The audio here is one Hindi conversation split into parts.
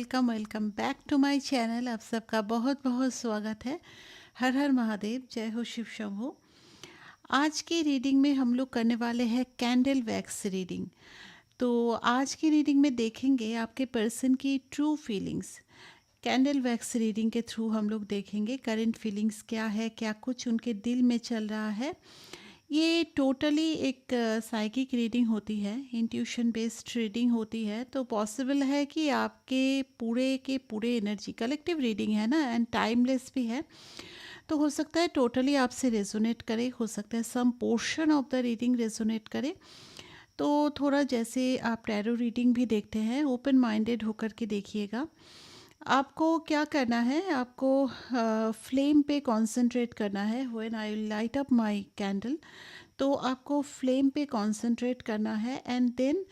Welcome welcome back to my channel. आप सबका बहुत बहुत स्वागत है। हर हर महादेव, जय हो शिव शंभो। आज की रीडिंग में हम लोग करने वाले हैं कैंडल वैक्स रीडिंग। तो आज की रीडिंग में देखेंगे आपके पर्सन की true feelings. Candle wax reading के थ्रू हम लोग देखेंगे करंट फीलिंग्स क्या है, क्या कुछ उनके दिल में चल रहा है। ये टोटली एक साइकिक रीडिंग होती है, इंट्यूशन बेस्ड रीडिंग होती है। तो पॉसिबल है कि आपके पूरे के पूरे एनर्जी, कलेक्टिव रीडिंग है ना, एंड टाइमलेस भी है। तो हो सकता है टोटली आपसे रेजोनेट करे, हो सकता है some portion of the reading resonate करे। तो थोड़ा जैसे आप टैरो रीडिंग भी देखते हैं, ओपन माइंडेड होकर के देखिएगा। आपको क्या करना है, आपको फ्लेम पे कंसंट्रेट करना है। When I light up my candle, तो आपको फ्लेम पे कंसंट्रेट करना है एंड देन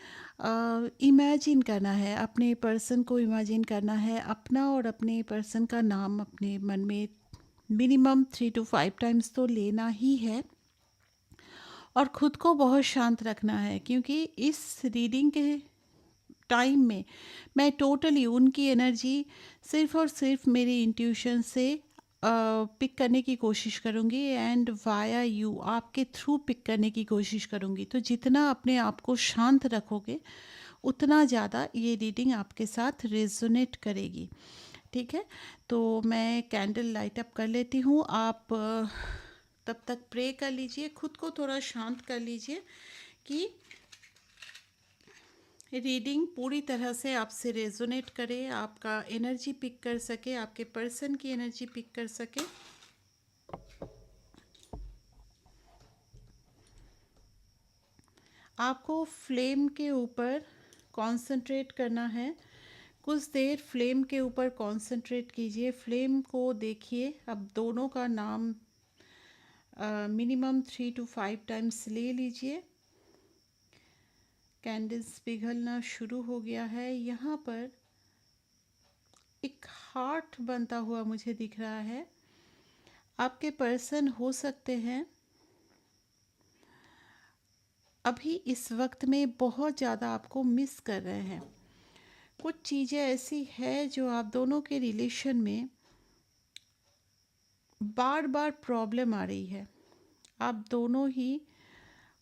इमेजिन करना है, अपने पर्सन को इमेजिन करना है, अपना और अपने पर्सन का नाम अपने मन में मिनिमम 3 to 5 टाइम्स तो लेना ही है। और ख़ुद को बहुत शांत रखना है, क्योंकि इस रीडिंग के टाइम में मैं टोटली उनकी एनर्जी सिर्फ और सिर्फ मेरी इंट्यूशन से पिक करने की कोशिश करूँगी एंड वाया यू, आपके थ्रू पिक करने की कोशिश करूँगी। तो जितना अपने आप को शांत रखोगे उतना ज़्यादा ये रीडिंग आपके साथ रेजोनेट करेगी। ठीक है, तो मैं कैंडल लाइट अप कर लेती हूँ। आप तब तक प्रे कर लीजिए, खुद को थोड़ा शांत कर लीजिए कि रीडिंग पूरी तरह से आपसे रेजोनेट करे, आपका एनर्जी पिक कर सके, आपके पर्सन की एनर्जी पिक कर सके। आपको फ्लेम के ऊपर कंसंट्रेट करना है। कुछ देर फ्लेम के ऊपर कंसंट्रेट कीजिए, फ्लेम को देखिए। अब दोनों का नाम मिनिमम 3 to 5 टाइम्स ले लीजिए। कैंडल्स पिघलना शुरू हो गया है। यहाँ पर एक हार्ट बनता हुआ मुझे दिख रहा है। आपके पर्सन हो सकते हैं अभी इस वक्त में बहुत ज़्यादा आपको मिस कर रहे हैं। कुछ चीज़ें ऐसी है जो आप दोनों के रिलेशन में बार बार प्रॉब्लम आ रही है। आप दोनों ही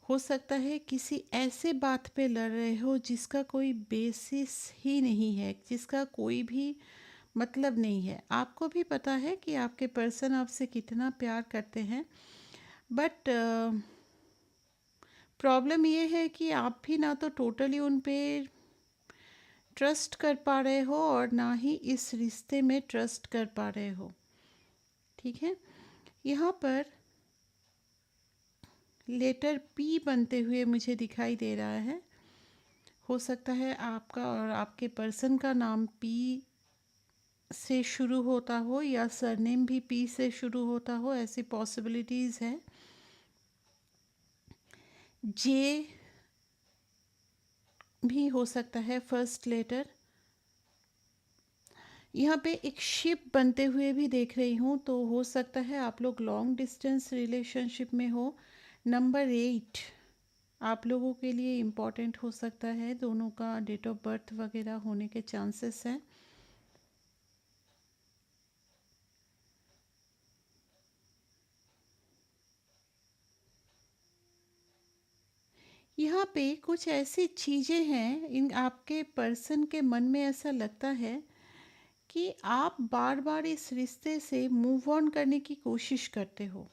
हो सकता है किसी ऐसे बात पे लड़ रहे हो जिसका कोई बेसिस ही नहीं है, जिसका कोई भी मतलब नहीं है। आपको भी पता है कि आपके पर्सन आपसे कितना प्यार करते हैं, बट प्रॉब्लम ये है कि आप भी ना तो टोटली उन पे ट्रस्ट कर पा रहे हो और ना ही इस रिश्ते में ट्रस्ट कर पा रहे हो। ठीक है, यहाँ पर लेटर पी बनते हुए मुझे दिखाई दे रहा है। हो सकता है आपका और आपके पर्सन का नाम पी से शुरू होता हो या सरनेम भी पी से शुरू होता हो, ऐसी पॉसिबिलिटीज़ है। जे भी हो सकता है फर्स्ट लेटर। यहाँ पे एक शिप बनते हुए भी देख रही हूँ, तो हो सकता है आप लोग लॉन्ग डिस्टेंस रिलेशनशिप में हो। नंबर 8 आप लोगों के लिए इम्पॉर्टेंट हो सकता है, दोनों का डेट ऑफ बर्थ वगैरह होने के चांसेस हैं। यहाँ पे कुछ ऐसी चीज़ें हैं, इन आपके पर्सन के मन में ऐसा लगता है कि आप बार बार इस रिश्ते से मूव ऑन करने की कोशिश करते हो।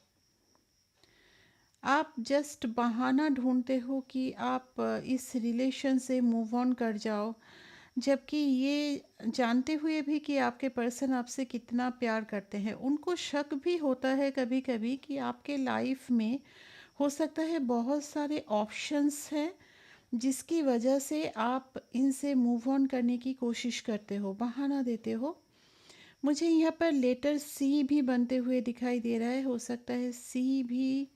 आप जस्ट बहाना ढूंढते हो कि आप इस रिलेशन से मूव ऑन कर जाओ, जबकि ये जानते हुए भी कि आपके पर्सन आपसे कितना प्यार करते हैं। उनको शक भी होता है कभी कभी कि आपके लाइफ में हो सकता है बहुत सारे ऑप्शंस हैं, जिसकी वजह से आप इनसे मूव ऑन करने की कोशिश करते हो, बहाना देते हो। मुझे यहाँ पर लेटर सी भी बनते हुए दिखाई दे रहा है। हो सकता है सी भी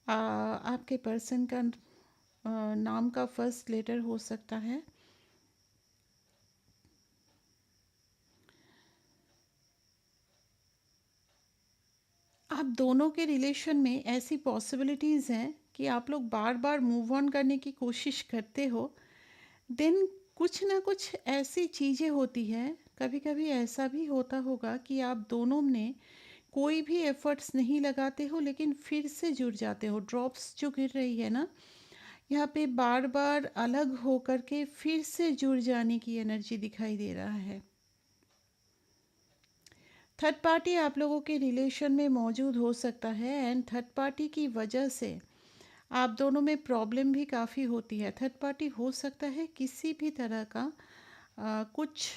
आपके पर्सन का नाम का फर्स्ट लेटर हो सकता है। आप दोनों के रिलेशन में ऐसी पॉसिबिलिटीज़ हैं कि आप लोग बार बार मूव ऑन करने की कोशिश करते हो, देन कुछ ना कुछ ऐसी चीज़ें होती हैं कभी कभी ऐसा भी होता होगा कि आप दोनों ने कोई भी एफर्ट्स नहीं लगाते हो लेकिन फिर से जुड़ जाते हो। ड्रॉप्स जो गिर रही है ना, यहाँ पे बार बार अलग हो करके फिर से जुड़ जाने की एनर्जी दिखाई दे रहा है। थर्ड पार्टी आप लोगों के रिलेशन में मौजूद हो सकता है एंड थर्ड पार्टी की वजह से आप दोनों में प्रॉब्लम भी काफ़ी होती है। थर्ड पार्टी हो सकता है किसी भी तरह का कुछ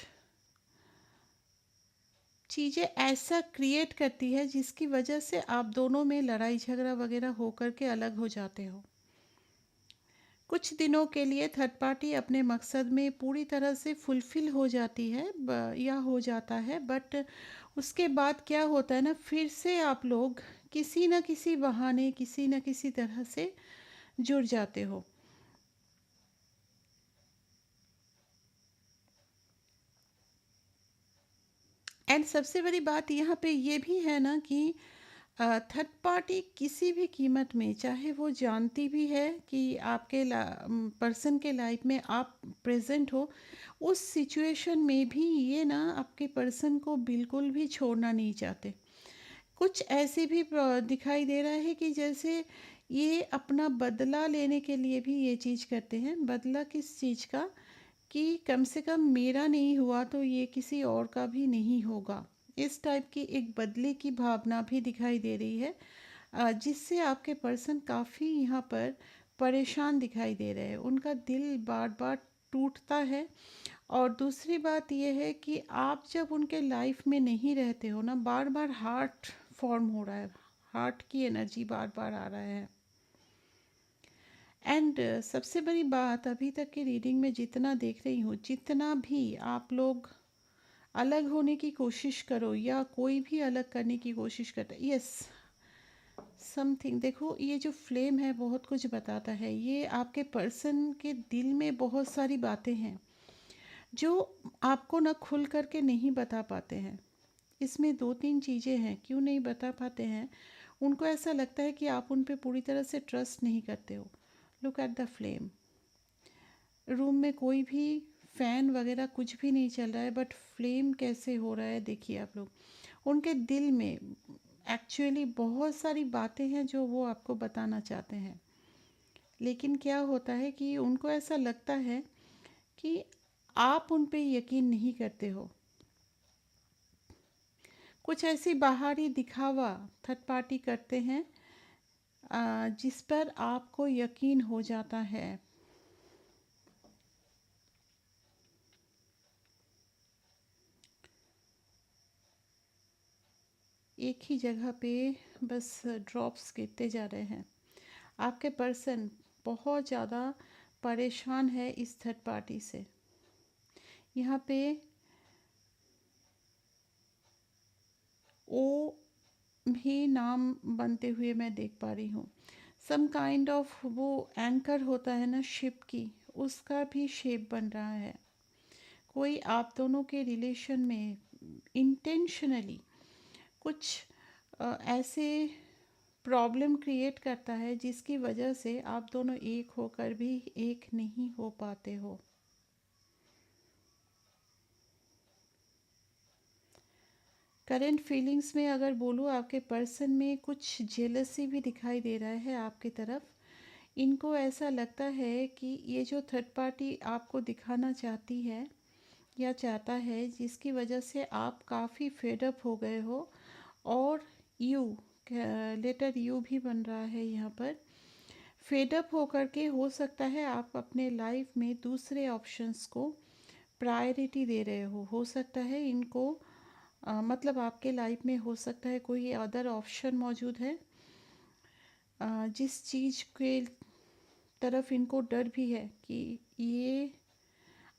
चीज़ें ऐसा क्रिएट करती है जिसकी वजह से आप दोनों में लड़ाई झगड़ा वगैरह हो कर के अलग हो जाते हो। कुछ दिनों के लिए थर्ड पार्टी अपने मकसद में पूरी तरह से फुलफ़िल हो जाती है या हो जाता है, बट उसके बाद क्या होता है ना, फिर से आप लोग किसी न किसी बहाने किसी न किसी तरह से जुड़ जाते हो। एंड सबसे बड़ी बात यहाँ पे ये भी है ना कि थर्ड पार्टी किसी भी कीमत में, चाहे वो जानती भी है कि आपके पर्सन के लाइफ में आप प्रेजेंट हो, उस सिचुएशन में भी ये ना आपके पर्सन को बिल्कुल भी छोड़ना नहीं चाहते। कुछ ऐसे भी दिखाई दे रहा है कि जैसे ये अपना बदला लेने के लिए भी ये चीज़ करते हैं। बदला किस चीज़ का? कि कम से कम मेरा नहीं हुआ तो ये किसी और का भी नहीं होगा। इस टाइप की एक बदले की भावना भी दिखाई दे रही है, जिससे आपके पर्सन काफ़ी यहाँ पर परेशान दिखाई दे रहे हैं। उनका दिल बार बार टूटता है। और दूसरी बात यह है कि आप जब उनके लाइफ में नहीं रहते हो ना, बार बार हार्ट फॉर्म हो रहा है, हार्ट की एनर्जी बार बार आ रहा है। एंड सबसे बड़ी बात, अभी तक की रीडिंग में जितना देख रही हूँ, जितना भी आप लोग अलग होने की कोशिश करो या कोई भी अलग करने की कोशिश करता है, यस समथिंग, देखो ये जो फ्लेम है बहुत कुछ बताता है। ये आपके पर्सन के दिल में बहुत सारी बातें हैं जो आपको ना खुल करके नहीं बता पाते हैं। इसमें दो तीन चीज़ें हैं, क्यों नहीं बता पाते हैं। उनको ऐसा लगता है कि आप उन पे पूरी तरह से ट्रस्ट नहीं करते हो। Look at the flame. Room में कोई भी फ़ैन वगैरह कुछ भी नहीं चल रहा है, बट फ्लेम कैसे हो रहा है देखिए आप लोग। उनके दिल में एक्चुअली बहुत सारी बातें हैं जो वो आपको बताना चाहते हैं, लेकिन क्या होता है कि उनको ऐसा लगता है कि आप उन पे यकीन नहीं करते हो। कुछ ऐसी बाहरी दिखावा थर्ड पार्टी करते हैं जिस पर आपको यकीन हो जाता है। एक ही जगह पे बस ड्रॉप्स गिरते जा रहे हैं। आपके पर्सन बहुत ज़्यादा परेशान है इस थर्ड पार्टी से। यहाँ पे ओ भी नाम बनते हुए मैं देख पा रही हूँ। सम काइंड ऑफ वो एंकर होता है ना शिप की, उसका भी शेप बन रहा है। कोई आप दोनों के रिलेशन में इंटेंशनली कुछ ऐसे प्रॉब्लम क्रिएट करता है जिसकी वजह से आप दोनों एक होकर भी एक नहीं हो पाते हो। करंट फीलिंग्स में अगर बोलूँ, आपके पर्सन में कुछ जेलसी भी दिखाई दे रहा है आपकी तरफ। इनको ऐसा लगता है कि ये जो थर्ड पार्टी आपको दिखाना चाहती है या चाहता है, जिसकी वजह से आप काफ़ी फेडअप हो गए हो। और यू, लेटर यू भी बन रहा है यहाँ पर। फेडअप होकर के हो सकता है आप अपने लाइफ में दूसरे ऑप्शंस को प्रायोरिटी दे रहे हो सकता है इनको मतलब आपके लाइफ में हो सकता है कोई अदर ऑप्शन मौजूद है, जिस चीज़ के तरफ इनको डर भी है कि ये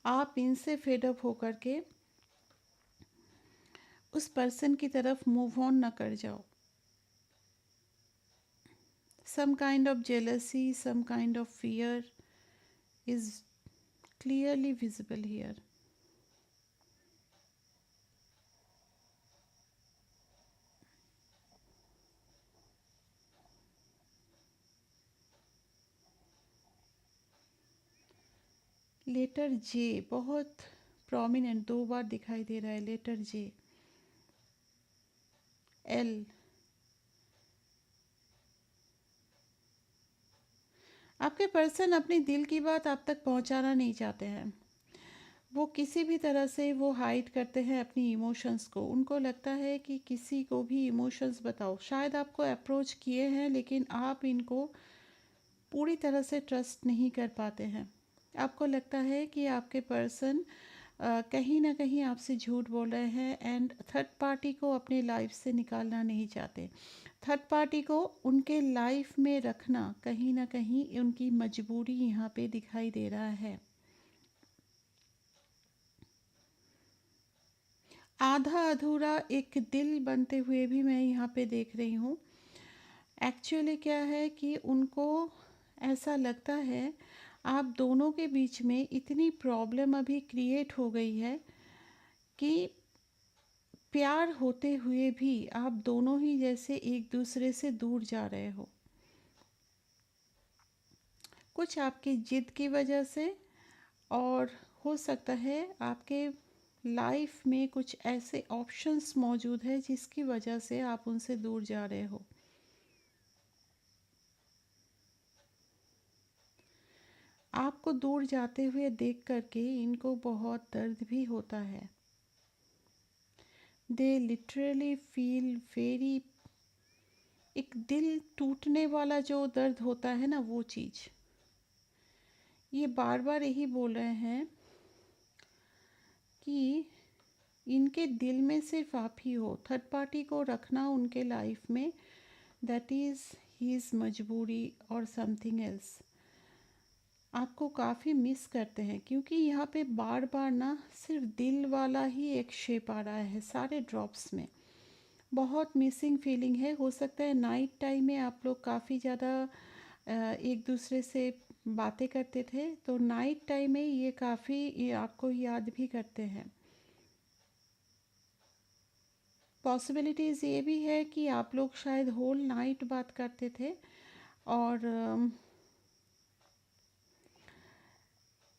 आप इनसे फेडअप होकर के उस पर्सन की तरफ मूव ऑन ना कर जाओ। some kind of jealousy, some kind of fear is clearly visible here. Letter J बहुत प्रोमिनेंट 2 बार दिखाई दे रहा है। Letter J, L. आपके पर्सन अपनी दिल की बात आप तक पहुंचाना नहीं चाहते हैं। वो किसी भी तरह से वो हाइड करते हैं अपनी इमोशंस को। उनको लगता है कि किसी को भी इमोशंस बताओ। शायद आपको अप्रोच किए हैं लेकिन आप इनको पूरी तरह से ट्रस्ट नहीं कर पाते हैं। आपको लगता है कि आपके पर्सन कहीं ना कहीं आपसे झूठ बोल रहे हैं एंड थर्ड पार्टी को अपने लाइफ से निकालना नहीं चाहते। थर्ड पार्टी को उनके लाइफ में रखना कहीं ना कहीं उनकी मजबूरी यहाँ पे दिखाई दे रहा है। आधा अधूरा एक दिल बनते हुए भी मैं यहाँ पे देख रही हूँ। एक्चुअली क्या है कि उनको ऐसा लगता है आप दोनों के बीच में इतनी प्रॉब्लम अभी क्रिएट हो गई है कि प्यार होते हुए भी आप दोनों ही जैसे एक दूसरे से दूर जा रहे हो। कुछ आपकी जिद की वजह से, और हो सकता है आपके लाइफ में कुछ ऐसे ऑप्शंस मौजूद है जिसकी वजह से आप उनसे दूर जा रहे हो। आपको दूर जाते हुए देख करके इनको बहुत दर्द भी होता है। दे लिटरली फील वेरी, एक दिल टूटने वाला जो दर्द होता है ना, वो चीज़। ये बार बार यही बोल रहे हैं कि इनके दिल में सिर्फ आप ही हो। थर्ड पार्टी को रखना उनके लाइफ में, दैट इज़ हीज़ मजबूरी और समथिंग एल्स। आपको काफ़ी मिस करते हैं क्योंकि यहाँ पे बार बार ना सिर्फ दिल वाला ही एक शेप आ रहा है सारे ड्रॉप्स में। बहुत मिसिंग फीलिंग है। हो सकता है नाइट टाइम में आप लोग काफ़ी ज़्यादा एक दूसरे से बातें करते थे, तो नाइट टाइम में ये काफ़ी आपको याद भी करते हैं। पॉसिबिलिटीज़ ये भी है कि आप लोग शायद होल नाइट बात करते थे और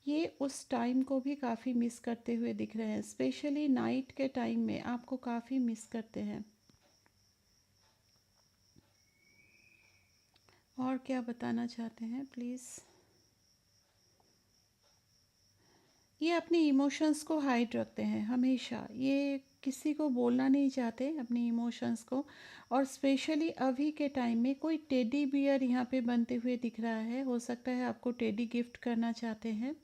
ये उस टाइम को भी काफ़ी मिस करते हुए दिख रहे हैं। स्पेशली नाइट के टाइम में आपको काफ़ी मिस करते हैं। और क्या बताना चाहते हैं प्लीज़। ये अपनी इमोशंस को हाइड रखते हैं हमेशा। ये किसी को बोलना नहीं चाहते अपनी इमोशंस को। और स्पेशली अभी के टाइम में कोई टेडी बियर यहाँ पे बनते हुए दिख रहा है। हो सकता है आपको टेडी गिफ्ट करना चाहते हैं,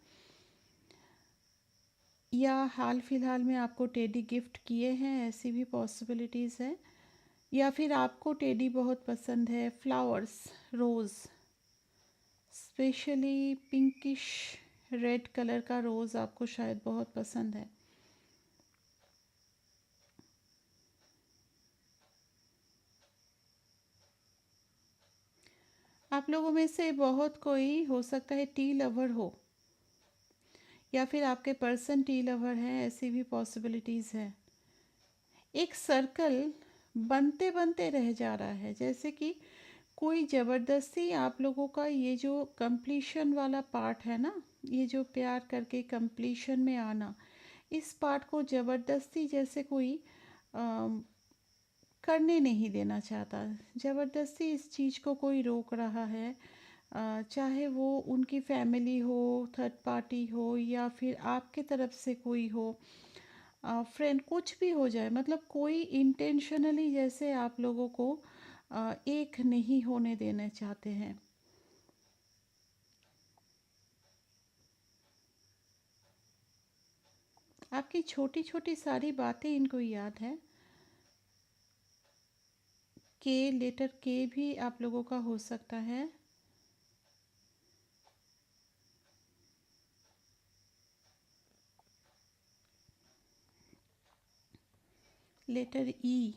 या हाल फिलहाल में आपको टेडी गिफ्ट किए हैं, ऐसी भी पॉसिबिलिटीज़ है। या फिर आपको टेडी बहुत पसंद है। फ्लावर्स, रोज़, स्पेशली पिंकिश रेड कलर का रोज़ आपको शायद बहुत पसंद है। आप लोगों में से बहुत कोई हो सकता है टी लवर हो, या फिर आपके पर्सन टी लवर हैं, ऐसी भी पॉसिबिलिटीज़ है। एक सर्कल बनते बनते रह जा रहा है, जैसे कि कोई ज़बरदस्ती आप लोगों का ये जो कंप्लीशन वाला पार्ट है ना, ये जो प्यार करके कंप्लीशन में आना, इस पार्ट को ज़बरदस्ती जैसे कोई करने नहीं देना चाहता। ज़बरदस्ती इस चीज़ को कोई रोक रहा है। चाहे वो उनकी फैमिली हो, थर्ड पार्टी हो, या फिर आपके तरफ से कोई हो, फ्रेंड, कुछ भी हो जाए। मतलब कोई इंटेंशनली जैसे आप लोगों को एक नहीं होने देना चाहते हैं। आपकी छोटी छोटी सारी बातें इनको याद है। के, लेटर के भी आप लोगों का हो सकता है। लेटर ई,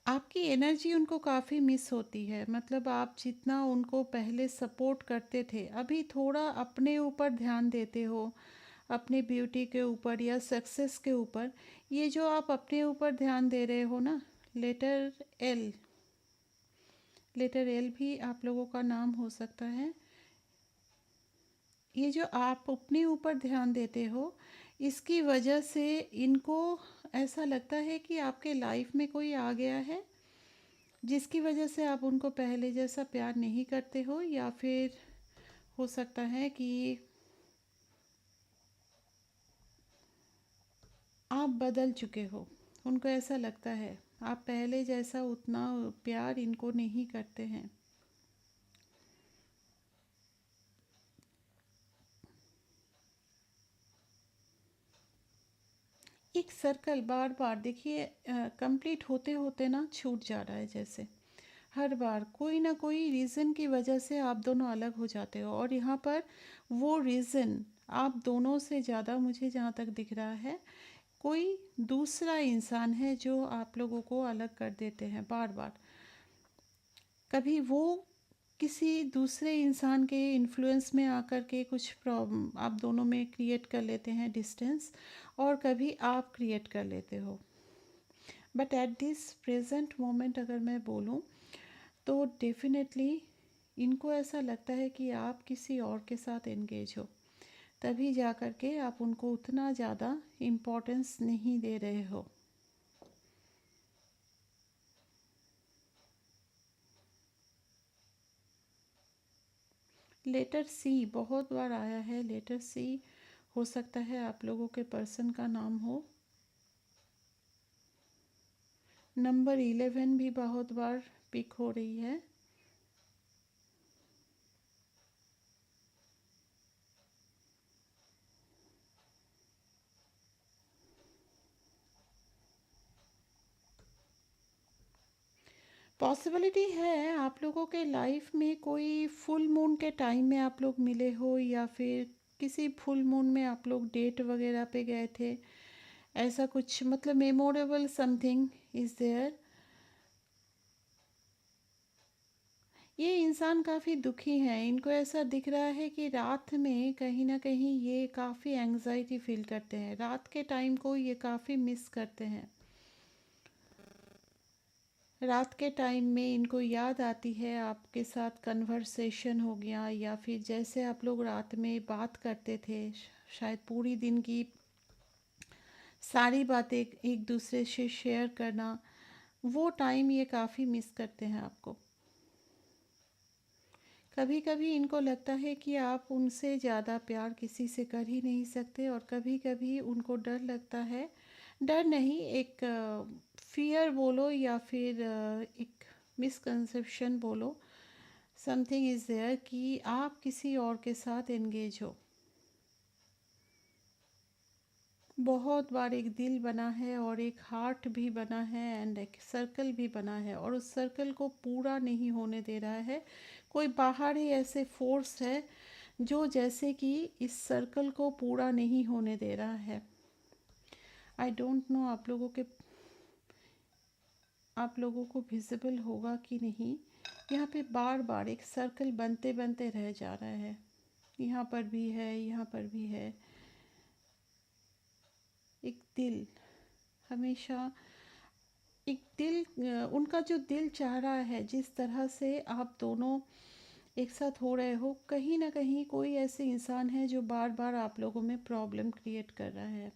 आपकी एनर्जी उनको काफ़ी मिस होती है। मतलब आप जितना उनको पहले सपोर्ट करते थे, अभी थोड़ा अपने ऊपर ध्यान देते हो, अपनी ब्यूटी के ऊपर या सक्सेस के ऊपर। ये जो आप अपने ऊपर ध्यान दे रहे हो ना, लेटर एल, लेटर एल भी आप लोगों का नाम हो सकता है। ये जो आप अपने ऊपर ध्यान देते हो, इसकी वजह से इनको ऐसा लगता है कि आपके लाइफ में कोई आ गया है, जिसकी वजह से आप उनको पहले जैसा प्यार नहीं करते हो, या फिर हो सकता है कि आप बदल चुके हो। उनको ऐसा लगता है आप पहले जैसा उतना प्यार इनको नहीं करते हैं। एक सर्कल बार बार देखिए, कंप्लीट होते होते ना छूट जा रहा है। जैसे हर बार कोई ना कोई रीज़न की वजह से आप दोनों अलग हो जाते हो, और यहाँ पर वो रीज़न आप दोनों से ज़्यादा मुझे जहाँ तक दिख रहा है, कोई दूसरा इंसान है जो आप लोगों को अलग कर देते हैं बार बार। कभी वो किसी दूसरे इंसान के इन्फ्लुएंस में आकर के कुछ प्रॉब्लम आप दोनों में क्रिएट कर लेते हैं, डिस्टेंस, और कभी आप क्रिएट कर लेते हो। But at this present moment अगर मैं बोलूँ, तो डेफिनेटली इनको ऐसा लगता है कि आप किसी और के साथ एंगेज हो, तभी जा कर के आप उनको उतना ज़्यादा इम्पोर्टेंस नहीं दे रहे हो। लेटर सी बहुत बार आया है। लेटर सी हो सकता है आप लोगों के पर्सन का नाम हो। नंबर 11 भी बहुत बार पिक हो रही है। पॉसिबिलिटी है आप लोगों के लाइफ में कोई फुल मून के टाइम में आप लोग मिले हो, या फिर किसी फुल मून में आप लोग डेट वगैरह पे गए थे। ऐसा कुछ मतलब मेमोरेबल समथिंग इज़ देयर। ये इंसान काफ़ी दुखी है। इनको ऐसा दिख रहा है कि रात में कहीं ना कहीं ये काफ़ी एंग्जाइटी फील करते हैं। रात के टाइम को ये काफ़ी मिस करते हैं। रात के टाइम में इनको याद आती है आपके साथ कन्वर्सेशन हो गया, या फिर जैसे आप लोग रात में बात करते थे, शायद पूरी दिन की सारी बातें एक दूसरे से शेयर करना, वो टाइम ये काफ़ी मिस करते हैं आपको। कभी कभी इनको लगता है कि आप उनसे ज़्यादा प्यार किसी से कर ही नहीं सकते, और कभी कभी उनको डर लगता है। डर नहीं, एक फियर बोलो, या फिर एक मिसकंसेप्शन बोलो, समथिंग इज़ देयर कि आप किसी और के साथ एंगेज हो। बहुत बार एक दिल बना है, और एक हार्ट भी बना है, एंड एक सर्कल भी बना है, और उस सर्कल को पूरा नहीं होने दे रहा है। कोई बाहर ही ऐसे फोर्स है जो जैसे कि इस सर्कल को पूरा नहीं होने दे रहा है। आई डोंट नो आप लोगों को विजिबल होगा कि नहीं। यहाँ पे बार बार एक सर्कल बनते बनते रह जा रहा है। यहाँ पर भी है, यहाँ पर भी है। एक दिल हमेशा, एक दिल, उनका जो दिल चाह रहा है, जिस तरह से आप दोनों एक साथ हो रहे हो, कहीं ना कहीं कोई ऐसे इंसान है जो बार बार आप लोगों में प्रॉब्लम क्रिएट कर रहा है।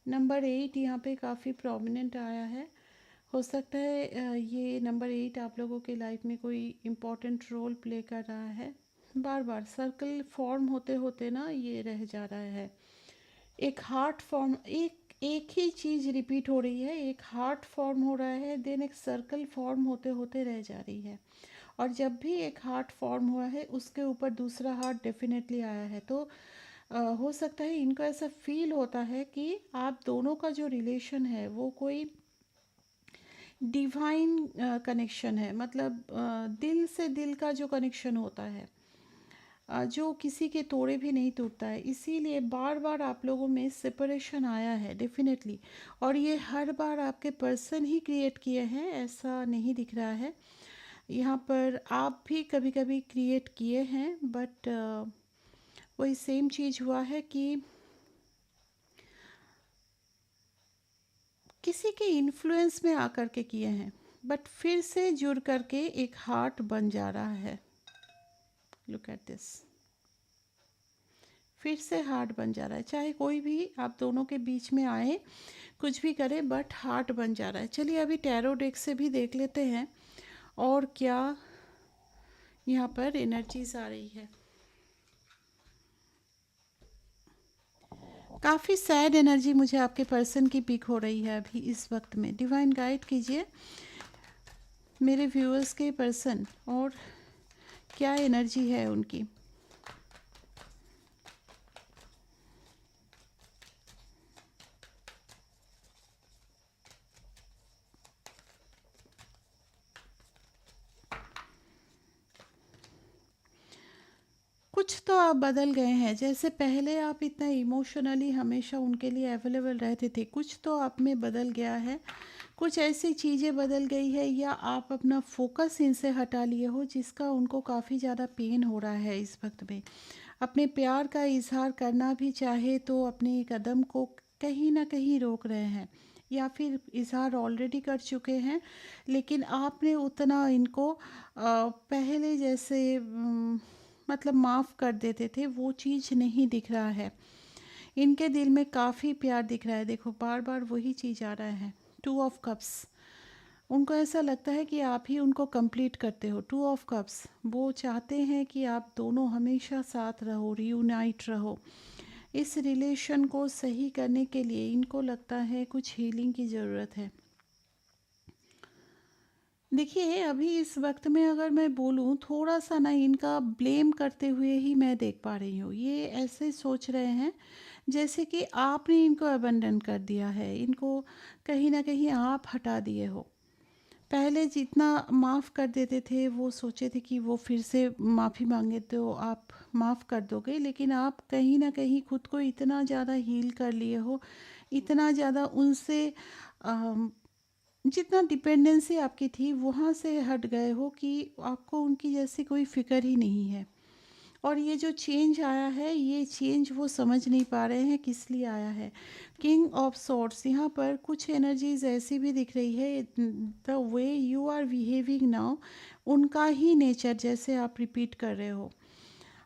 नंबर 8 यहाँ पे काफ़ी प्रोमिनेंट आया है। हो सकता है ये नंबर 8 आप लोगों के लाइफ में कोई इम्पोर्टेंट रोल प्ले कर रहा है। बार बार सर्कल फॉर्म होते होते ना ये रह जा रहा है। एक हार्ट फॉर्म, एक ही चीज़ रिपीट हो रही है। एक हार्ट फॉर्म हो रहा है, देन एक सर्कल फॉर्म होते होते रह जा रही है। और जब भी एक हार्ट फॉर्म हुआ है, उसके ऊपर दूसरा हार्ट डेफिनेटली आया है। तो हो सकता है इनको ऐसा फील होता है कि आप दोनों का जो रिलेशन है वो कोई डिवाइन कनेक्शन है। मतलब दिल से दिल का जो कनेक्शन होता है, जो किसी के तोड़े भी नहीं टूटता है। इसीलिए बार बार आप लोगों में सेपरेशन आया है डेफिनेटली, और ये हर बार आपके पर्सन ही क्रिएट किए हैं, ऐसा नहीं दिख रहा है। यहाँ पर आप भी कभी कभी क्रिएट किए हैं, बट वही सेम चीज़ हुआ है कि किसी के इन्फ्लुएंस में आकर के किए हैं, बट फिर से जुड़ करके एक हार्ट बन जा रहा है। लुक एट दिस, फिर से हार्ट बन जा रहा है। चाहे कोई भी आप दोनों के बीच में आए, कुछ भी करे, बट हार्ट बन जा रहा है। चलिए अभी टैरो डेक से भी देख लेते हैं और क्या यहाँ पर एनर्जीज आ रही है। काफ़ी सैड एनर्जी मुझे आपके पर्सन की पिक हो रही है अभी इस वक्त में। डिवाइन गाइड कीजिए मेरे व्यूअर्स के पर्सन, और क्या एनर्जी है उनकी। कुछ तो आप बदल गए हैं। जैसे पहले आप इतना इमोशनली हमेशा उनके लिए अवेलेबल रहते थे, कुछ तो आप में बदल गया है। कुछ ऐसी चीज़ें बदल गई है, या आप अपना फोकस इनसे हटा लिए हो, जिसका उनको काफ़ी ज़्यादा पेन हो रहा है इस वक्त में। अपने प्यार का इजहार करना भी चाहे तो अपने कदम को कहीं ना कहीं रोक रहे हैं, या फिर इजहार ऑलरेडी कर चुके हैं, लेकिन आपने उतना इनको पहले जैसे मतलब माफ़ कर देते थे, वो चीज़ नहीं दिख रहा है। इनके दिल में काफ़ी प्यार दिख रहा है। देखो बार बार वही चीज़ आ रहा है, 2 ऑफ कप्स। उनको ऐसा लगता है कि आप ही उनको कंप्लीट करते हो। 2 ऑफ कप्स, वो चाहते हैं कि आप दोनों हमेशा साथ रहो, रियूनाइट रहो। इस रिलेशन को सही करने के लिए इनको लगता है कुछ हीलिंग की ज़रूरत है। देखिए अभी इस वक्त में अगर मैं बोलूँ, थोड़ा सा ना इनका ब्लेम करते हुए ही मैं देख पा रही हूँ। ये ऐसे सोच रहे हैं जैसे कि आपने इनको अबंडन कर दिया है, इनको कहीं ना कहीं आप हटा दिए हो। पहले जितना माफ़ कर देते थे, वो सोचे थे कि वो फिर से माफ़ी मांगे तो आप माफ़ कर दोगे, लेकिन आप कहीं ना कहीं खुद को इतना ज़्यादा हील कर लिए हो, इतना ज़्यादा उनसे अम, जितना डिपेंडेंसी आपकी थी वहाँ से हट गए हो कि आपको उनकी जैसी कोई फ़िक्र ही नहीं है। और ये जो चेंज आया है, ये चेंज वो समझ नहीं पा रहे हैं किस लिए आया है। किंग ऑफ सॉर्ड्स, यहाँ पर कुछ एनर्जीज ऐसी भी दिख रही है, the way you are behaving now, उनका ही नेचर जैसे आप रिपीट कर रहे हो।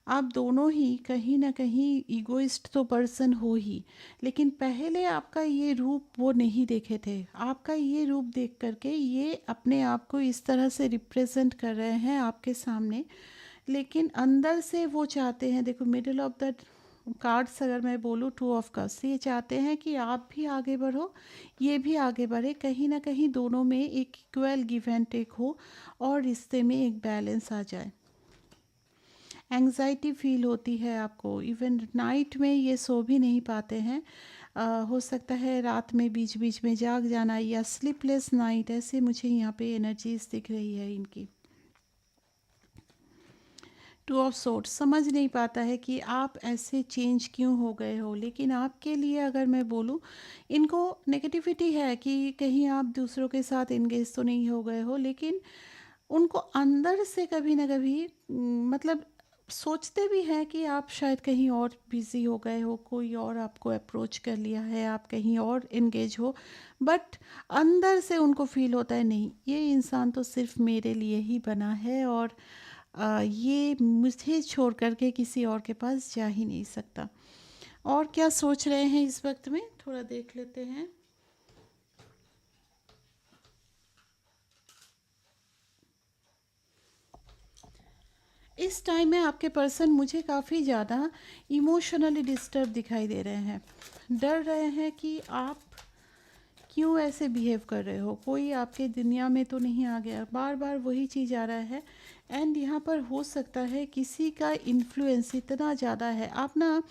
आप दोनों ही कहीं ना कहीं ईगोइस्ट तो पर्सन हो ही, लेकिन पहले आपका ये रूप वो नहीं देखे थे। आपका ये रूप देख करके ये अपने आप को इस तरह से रिप्रेजेंट कर रहे हैं आपके सामने, लेकिन अंदर से वो चाहते हैं। देखो मिडिल ऑफ द कार्ड्स अगर मैं बोलूँ, 2 ऑफ कप्स, ये चाहते हैं कि आप भी आगे बढ़ो, ये भी आगे बढ़े, कहीं ना कहीं दोनों में एक इक्वल गिव एंड टेक हो और रिश्ते में एक बैलेंस आ जाए। एंग्जाइटी फील होती है आपको, इवन नाइट में ये सो भी नहीं पाते हैं। हो सकता है रात में बीच बीच में जाग जाना, या स्लीपलेस नाइट, ऐसे मुझे यहाँ पे एनर्जीज दिख रही है इनकी। 2 ऑफ सोर्ड्स, समझ नहीं पाता है कि आप ऐसे चेंज क्यों हो गए हो। लेकिन आपके लिए अगर मैं बोलूँ, इनको नेगेटिविटी है कि कहीं आप दूसरों के साथ इंगेज तो नहीं हो गए हो, लेकिन उनको अंदर से कभी ना कभी मतलब सोचते भी हैं कि आप शायद कहीं और बिज़ी हो गए हो, कोई और आपको अप्रोच कर लिया है, आप कहीं और इंगेज हो। बट अंदर से उनको फील होता है नहीं, ये इंसान तो सिर्फ मेरे लिए ही बना है, और ये मुझे छोड़ कर के किसी और के पास जा ही नहीं सकता। और क्या सोच रहे हैं इस वक्त में, थोड़ा देख लेते हैं। इस टाइम में आपके पर्सन मुझे काफ़ी ज़्यादा इमोशनली डिस्टर्ब दिखाई दे रहे हैं। डर रहे हैं कि आप क्यों ऐसे बिहेव कर रहे हो, कोई आपके दुनिया में तो नहीं आ गया। बार बार वही चीज़ आ रहा है। एंड यहाँ पर हो सकता है किसी का इन्फ्लुएंस इतना ज़्यादा है। आप ना,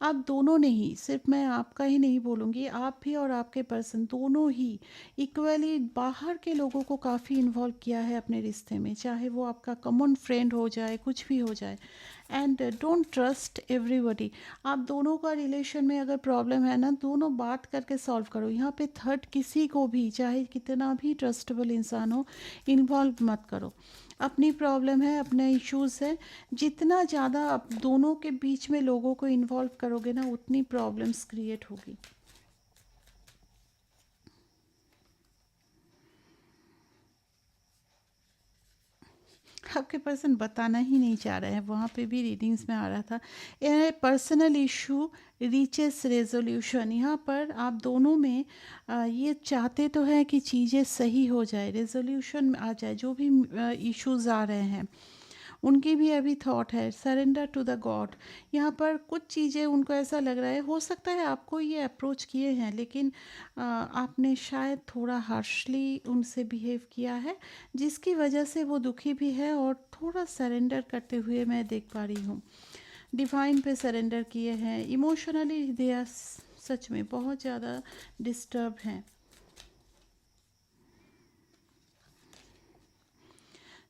आप दोनों ने ही, सिर्फ मैं आपका ही नहीं बोलूँगी, आप भी और आपके पर्सन दोनों ही इक्वली बाहर के लोगों को काफ़ी इन्वॉल्व किया है अपने रिश्ते में, चाहे वो आपका कॉमन फ्रेंड हो जाए, कुछ भी हो जाए। And don't trust everybody. आप दोनों का रिलेशन में अगर प्रॉब्लम है ना, दोनों बात करके सॉल्व करो। यहाँ पे थर्ड किसी को भी, चाहे कितना भी ट्रस्टेबल इंसान हो, इन्वॉल्व मत करो। अपनी प्रॉब्लम है, अपने इश्यूज है, जितना ज़्यादा आप दोनों के बीच में लोगों को इन्वॉल्व करोगे ना, उतनी प्रॉब्लम्स क्रिएट होगी। आपके पर्सन बताना ही नहीं चाह रहे हैं, वहाँ पे भी रीडिंग्स में आ रहा था। Personal issue reaches resolution. यहाँ पर आप दोनों में ये चाहते तो हैं कि चीज़ें सही हो जाए, रेजोल्यूशन आ जाए, जो भी इश्यूज आ रहे हैं उनकी भी अभी थॉट है सरेंडर टू द गॉड। यहाँ पर कुछ चीज़ें उनको ऐसा लग रहा है, हो सकता है आपको ये अप्रोच किए हैं, लेकिन आपने शायद थोड़ा हार्शली उनसे बिहेव किया है, जिसकी वजह से वो दुखी भी है और थोड़ा सरेंडर करते हुए मैं देख पा रही हूँ। डिवाइन पे सरेंडर किए हैं। इमोशनली दे आर सच में बहुत ज़्यादा डिस्टर्ब हैं।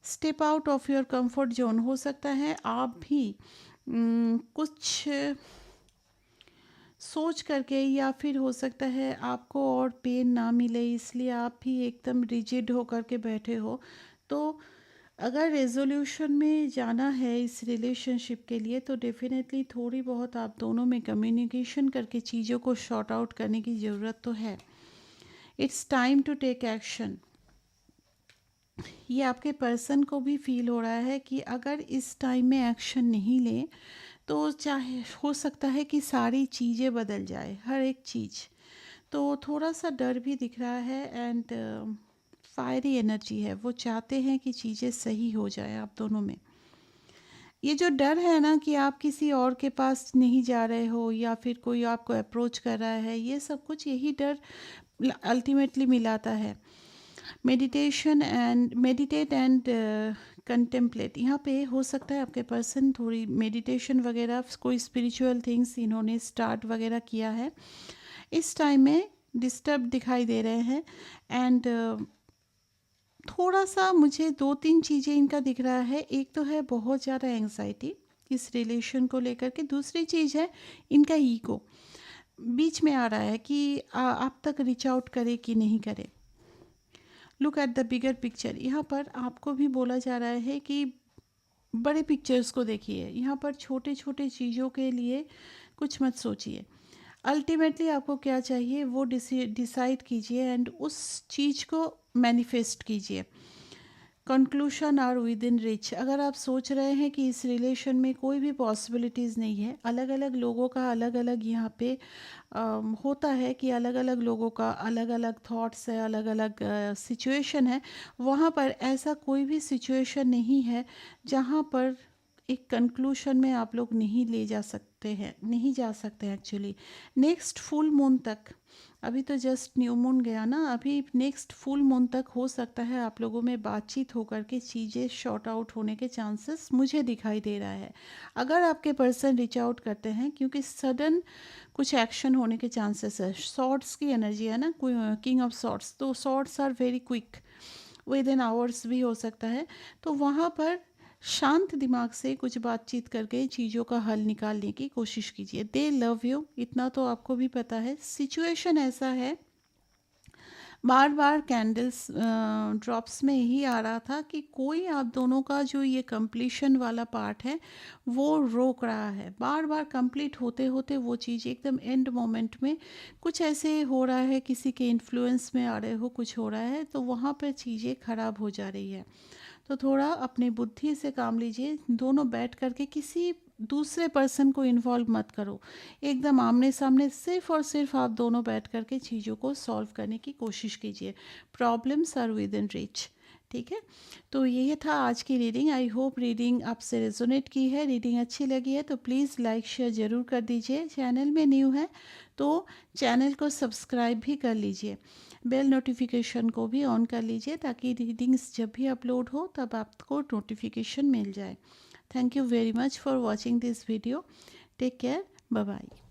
Step out of your comfort zone. हो सकता है आप भी कुछ सोच करके, या फिर हो सकता है आपको और पेन ना मिले, इसलिए आप भी एकदम रिजिड होकर के बैठे हो। तो अगर रेजोल्यूशन में जाना है इस रिलेशनशिप के लिए, तो डेफिनेटली थोड़ी बहुत आप दोनों में कम्युनिकेशन करके चीज़ों को शॉर्ट आउट करने की ज़रूरत तो है। It's time to take action. ये आपके पर्सन को भी फील हो रहा है कि अगर इस टाइम में एक्शन नहीं ले तो चाहे हो सकता है कि सारी चीज़ें बदल जाए, हर एक चीज़। तो थोड़ा सा डर भी दिख रहा है एंड फायरी एनर्जी है। वो चाहते हैं कि चीज़ें सही हो जाए आप दोनों में। ये जो डर है ना कि आप किसी और के पास नहीं जा रहे हो, या फिर कोई आपको अप्रोच कर रहा है, ये सब कुछ यही डर अल्टीमेटली मिलाता है। Meditate and contemplate. यहाँ पे हो सकता है आपके पर्सन थोड़ी मेडिटेशन वगैरह, कोई स्पिरिचुअल थिंग्स इन्होंने स्टार्ट वगैरह किया है। इस टाइम में डिस्टर्ब दिखाई दे रहे हैं एंड थोड़ा सा मुझे 2-3 चीज़ें इनका दिख रहा है। एक तो है बहुत ज़्यादा एंग्जाइटी इस रिलेशन को लेकर के। दूसरी चीज़ है इनका ईगो बीच में आ रहा है कि आप तक रीच आउट करे कि नहीं करे। Look at the bigger picture. यहाँ पर आपको भी बोला जा रहा है कि बड़े पिक्चर्स को देखिए। यहाँ पर छोटे छोटे चीज़ों के लिए कुछ मत सोचिए। अल्टीमेटली आपको क्या चाहिए वो डिसाइड कीजिए एंड उस चीज़ को मैनिफेस्ट कीजिए। Conclusion are within reach. अगर आप सोच रहे हैं कि इस रिलेशन में कोई भी पॉसिबिलिटीज़ नहीं है, अलग अलग लोगों का अलग अलग यहाँ पे होता है कि अलग अलग लोगों का अलग अलग थॉट्स है, अलग अलग सिचुएशन है। वहाँ पर ऐसा कोई भी सिचुएशन नहीं है जहाँ पर एक कंक्लूशन में आप लोग नहीं ले जा सकते हैं, नहीं जा सकते एक्चुअली। नेक्स्ट फुल मून तक, अभी तो जस्ट न्यू मून गया ना, अभी नेक्स्ट फुल मून तक हो सकता है आप लोगों में बातचीत होकर के चीज़ें शॉर्ट आउट होने के चांसेस मुझे दिखाई दे रहा है। अगर आपके पर्सन रीच आउट करते हैं, क्योंकि सडन कुछ एक्शन होने के चांसेस है। सॉर्ड्स की एनर्जी है ना, किंग ऑफ सॉर्ड्स, तो swords are very quick, within hours भी हो सकता है। तो वहाँ पर शांत दिमाग से कुछ बातचीत करके चीज़ों का हल निकालने की कोशिश कीजिए। दे लव यू, इतना तो आपको भी पता है। सिचुएशन ऐसा है, बार बार कैंडल्स ड्रॉप्स में यही आ रहा था कि कोई आप दोनों का जो ये कंप्लीशन वाला पार्ट है वो रोक रहा है। बार बार कंप्लीट होते होते वो चीज़ एकदम एंड मोमेंट में कुछ ऐसे हो रहा है, किसी के इन्फ्लुएंस में आ रहे हो, कुछ हो रहा है, तो वहाँ पर चीज़ें ख़राब हो जा रही है। तो थोड़ा अपनी बुद्धि से काम लीजिए। दोनों बैठ करके किसी दूसरे पर्सन को इन्वॉल्व मत करो। एकदम आमने सामने सिर्फ और सिर्फ आप दोनों बैठ करके चीज़ों को सॉल्व करने की कोशिश कीजिए। Problems are within reach. ठीक है, तो ये था आज की रीडिंग। आई होप रीडिंग आपसे रेजोनेट की है। रीडिंग अच्छी लगी है तो प्लीज़ लाइक शेयर ज़रूर कर दीजिए। चैनल में न्यू है तो चैनल को सब्सक्राइब भी कर लीजिए। बेल नोटिफिकेशन को भी ऑन कर लीजिए ताकि रीडिंग्स जब भी अपलोड हो तब आपको नोटिफिकेशन मिल जाए। Thank you very much for watching this video. Take care, bye bye.